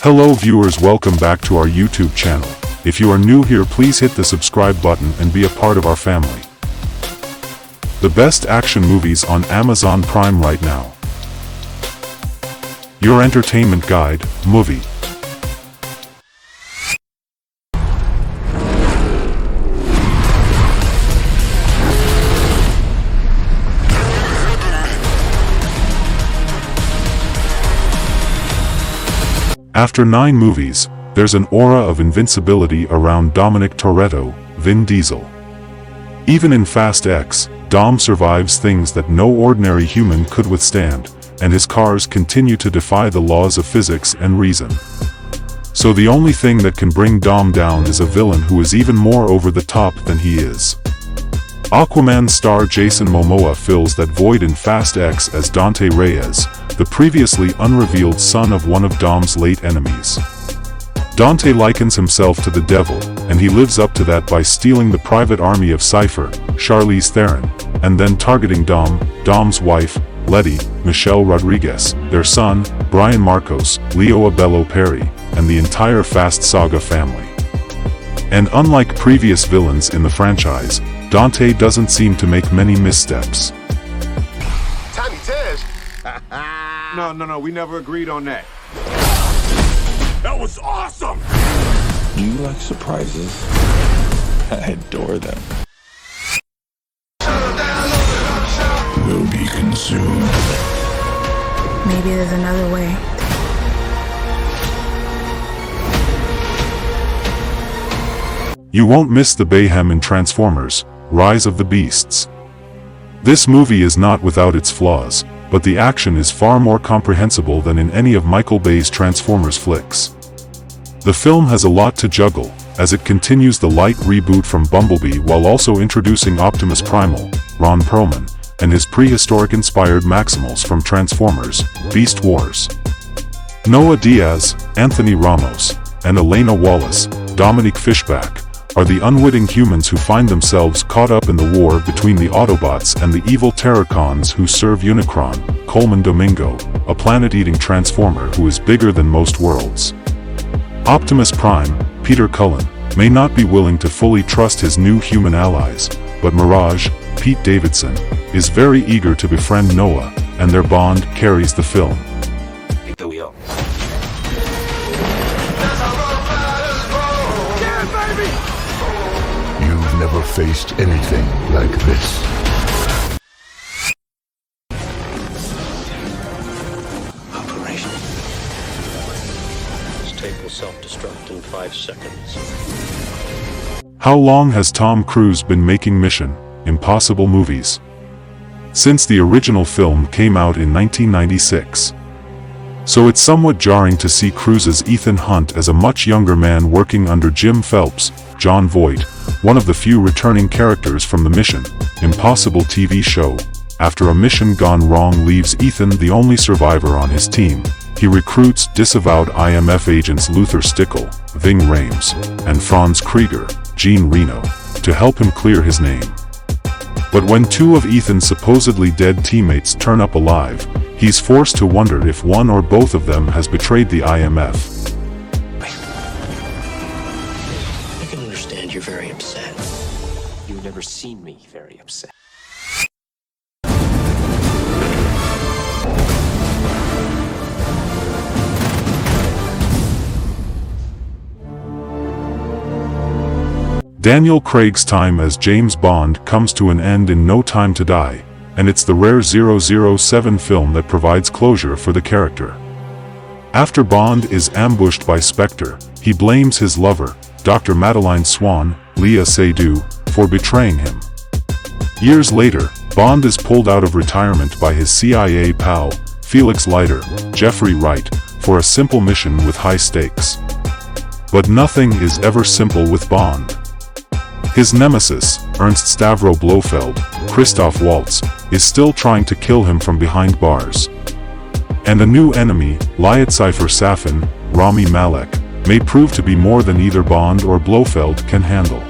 Hello viewers, welcome back to our YouTube channel. If you are new here, please hit the subscribe button and be a part of our family. The best action movies on Amazon Prime right now. Your entertainment guide, Moovi. After 9 movies, there's an aura of invincibility around Dominic Toretto, Vin Diesel. Even in Fast X, Dom survives things that no ordinary human could withstand, and his cars continue to defy the laws of physics and reason. So the only thing that can bring Dom down is a villain who is even more over the top than he is. Aquaman star Jason Momoa fills that void in Fast X as Dante Reyes, the previously unrevealed son of one of Dom's late enemies. Dante likens himself to the devil, and he lives up to that by stealing the private army of Cypher, Charlize Theron, and then targeting Dom's wife, Letty, Michelle Rodriguez, their son, Brian Marcos, Leo Abello Perry, and the entire Fast Saga family. And unlike previous villains in the franchise, Dante doesn't seem to make many missteps. Tiny Tez? No, we never agreed on that. That was awesome! You like surprises? I adore them. Will be consumed. Maybe there's another way. You won't miss the mayhem in Transformers: Rise of the Beasts. This movie is not without its flaws, but the action is far more comprehensible than in any of Michael Bay's Transformers flicks. The film has a lot to juggle, as it continues the light reboot from Bumblebee while also introducing Optimus Primal, Ron Perlman, and his prehistoric-inspired Maximals from Transformers: Beast Wars. Noah Diaz, Anthony Ramos, and Elena Wallace, Dominique Fishback, are the unwitting humans who find themselves caught up in the war between the Autobots and the evil Terracons who serve Unicron, Coleman Domingo, a planet-eating transformer who is bigger than most worlds. Optimus Prime, Peter Cullen, may not be willing to fully trust his new human allies, but Mirage, Pete Davidson, is very eager to befriend Noah, and their bond carries the film. Hit the wheel. You've never faced anything like this. Operation. This tape will self-destruct in 5 seconds. How long has Tom Cruise been making Mission Impossible movies? Since the original film came out in 1996. So it's somewhat jarring to see Cruise's Ethan Hunt as a much younger man working under Jim Phelps, John Voight, one of the few returning characters from the Mission Impossible TV show. After a mission gone wrong leaves Ethan the only survivor on his team, he recruits disavowed IMF agents Luther Stickle, Ving Rhames, and Franz Krieger, Jean Reno, to help him clear his name. But when 2 of Ethan's supposedly dead teammates turn up alive, he's forced to wonder if one or both of them has betrayed the IMF. I can understand you're very upset. You've never seen me very upset. Daniel Craig's time as James Bond comes to an end in No Time to Die, and it's the rare 007 film that provides closure for the character. After Bond is ambushed by Spectre, he blames his lover, Dr. Madeline Swan, Léa Seydoux, for betraying him. Years later, Bond is pulled out of retirement by his CIA pal, Felix Leiter, Jeffrey Wright, for a simple mission with high stakes. But nothing is ever simple with Bond. His nemesis, Ernst Stavro Blofeld, Christoph Waltz, is still trying to kill him from behind bars. And a new enemy, Liat Cypher Safin, Rami Malek, may prove to be more than either Bond or Blofeld can handle.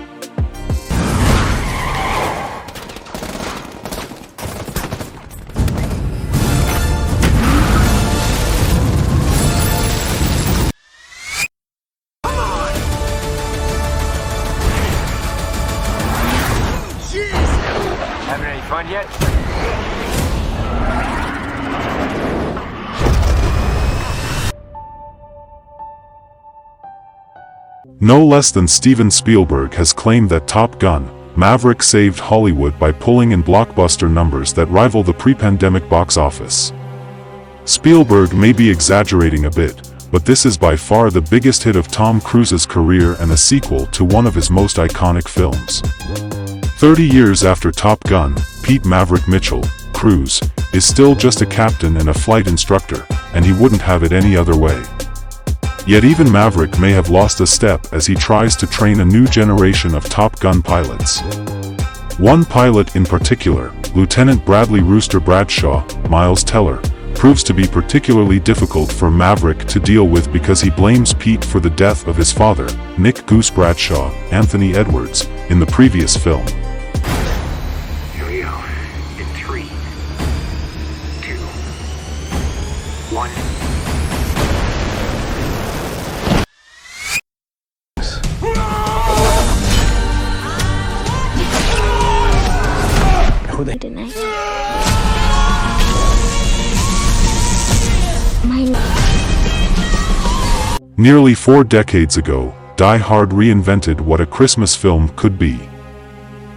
yet. No less than Steven Spielberg has claimed that Top Gun: Maverick saved Hollywood by pulling in blockbuster numbers that rival the pre-pandemic box office. Spielberg may be exaggerating a bit, but this is by far the biggest hit of Tom Cruise's career and a sequel to one of his most iconic films. 30 years after Top Gun, Pete Maverick Mitchell, Cruise, is still just a captain and a flight instructor, and he wouldn't have it any other way. Yet even Maverick may have lost a step as he tries to train a new generation of Top Gun pilots. One pilot in particular, Lieutenant Bradley Rooster Bradshaw, Miles Teller, proves to be particularly difficult for Maverick to deal with because he blames Pete for the death of his father, Nick Goose Bradshaw, Anthony Edwards, in the previous film. Here we go. In 3, 2, 1. Didn't I? Nearly 4 decades ago, Die Hard reinvented what a Christmas film could be.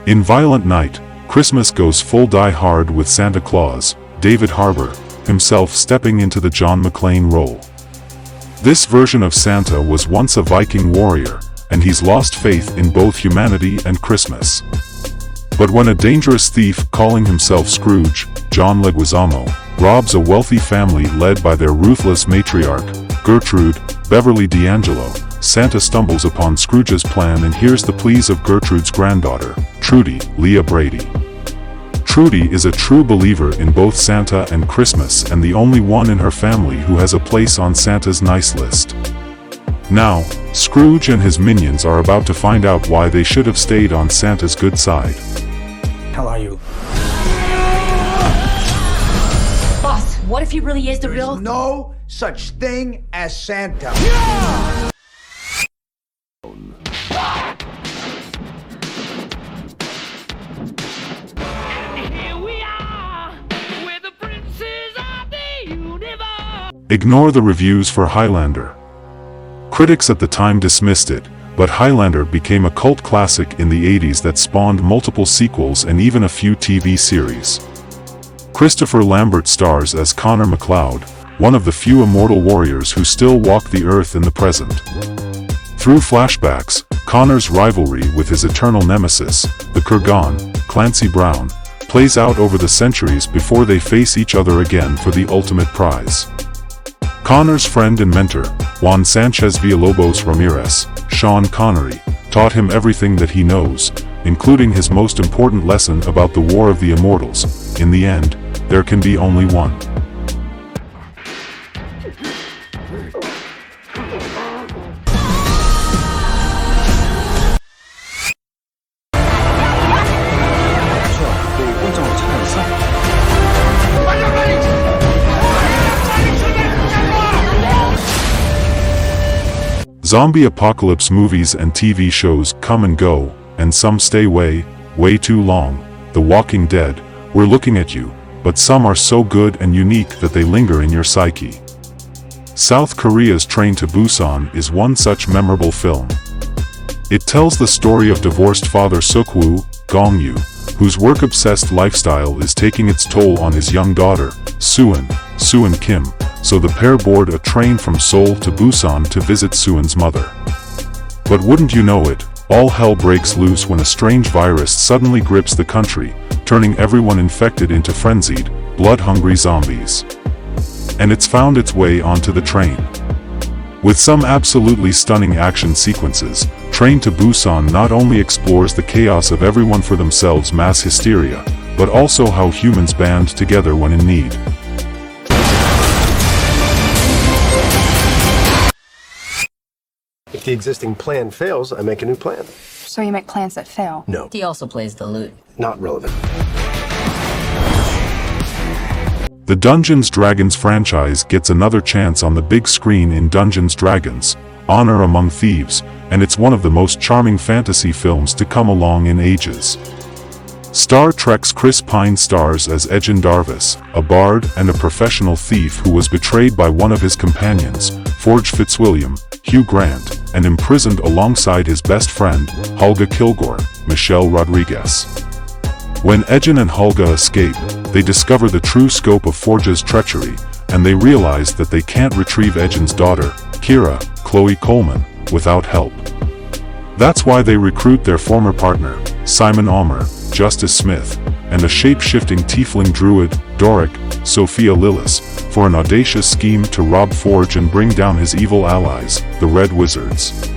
In Violent Night, Christmas goes full Die Hard with Santa Claus, David Harbour, himself stepping into the John McClane role. This version of Santa was once a Viking warrior, and he's lost faith in both humanity and Christmas. But when a dangerous thief calling himself Scrooge, John Leguizamo, robs a wealthy family led by their ruthless matriarch, Gertrude, Beverly D'Angelo, Santa stumbles upon Scrooge's plan and hears the pleas of Gertrude's granddaughter, Trudy, Leah Brady. Trudy is a true believer in both Santa and Christmas and the only one in her family who has a place on Santa's nice list. Now, Scrooge and his minions are about to find out why they should have stayed on Santa's good side. How are you? Boss, what if he really is the real? There's no such thing as Santa. Here we are, we're the princes of the universe. Ignore the reviews for Highlander. Critics at the time dismissed it, but Highlander became a cult classic in the 80s that spawned multiple sequels and even a few TV series. Christopher Lambert stars as Connor MacLeod, one of the few immortal warriors who still walk the earth in the present. Through flashbacks, Connor's rivalry with his eternal nemesis, the Kurgan, Clancy Brown, plays out over the centuries before they face each other again for the ultimate prize. Connor's friend and mentor, Juan Sanchez Villalobos Ramirez, Sean Connery, taught him everything that he knows, including his most important lesson about the War of the Immortals. In the end, there can be only one. Zombie apocalypse movies and TV shows come and go, and some stay way too long. The Walking Dead, We're Looking at You, but some are so good and unique that they linger in your psyche. South Korea's Train to Busan is one such memorable film. It tells the story of divorced father Suk-woo, Gong-yu, whose work-obsessed lifestyle is taking its toll on his young daughter, Sueun Kim, so the pair board a train from Seoul to Busan to visit Sueun's mother. But wouldn't you know it, all hell breaks loose when a strange virus suddenly grips the country, turning everyone infected into frenzied, blood-hungry zombies. And it's found its way onto the train. With some absolutely stunning action sequences, Train to Busan not only explores the chaos of everyone for themselves mass hysteria, but also how humans band together when in need. If the existing plan fails, I make a new plan. So you make plans that fail? No. He also plays the lute. Not relevant. The Dungeons & Dragons franchise gets another chance on the big screen in Dungeons & Dragons: Honor Among Thieves, and it's one of the most charming fantasy films to come along in ages. Star Trek's Chris Pine stars as Ejin Darvis, a bard and a professional thief who was betrayed by one of his companions, Forge Fitzwilliam, Hugh Grant, and imprisoned alongside his best friend, Hulga Kilgore, Michelle Rodriguez. When Ejin and Hulga escape, they discover the true scope of Forge's treachery, and they realize that they can't retrieve Ejin's daughter, Kira, Chloe Coleman, without help. That's why they recruit their former partner, Simon Almer, Justice Smith, and a shape-shifting tiefling druid, Doric, Sophia Lillis, for an audacious scheme to rob Forge and bring down his evil allies, the Red Wizards.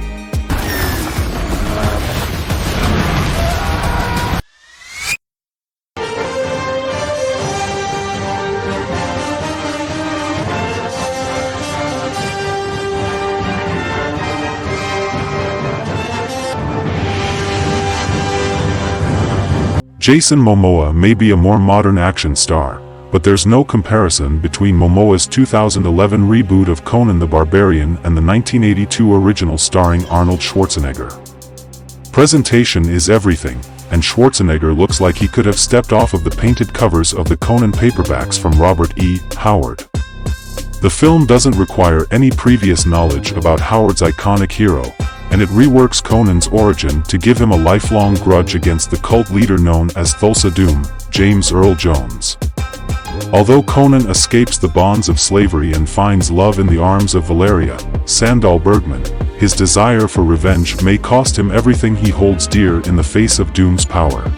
Jason Momoa may be a more modern action star, but there's no comparison between Momoa's 2011 reboot of Conan the Barbarian and the 1982 original starring Arnold Schwarzenegger. Presentation is everything, and Schwarzenegger looks like he could have stepped off of the painted covers of the Conan paperbacks from Robert E. Howard. The film doesn't require any previous knowledge about Howard's iconic hero, and it reworks Conan's origin to give him a lifelong grudge against the cult leader known as Thulsa Doom, James Earl Jones. Although Conan escapes the bonds of slavery and finds love in the arms of Valeria, Sandal Bergman, his desire for revenge may cost him everything he holds dear in the face of Doom's power.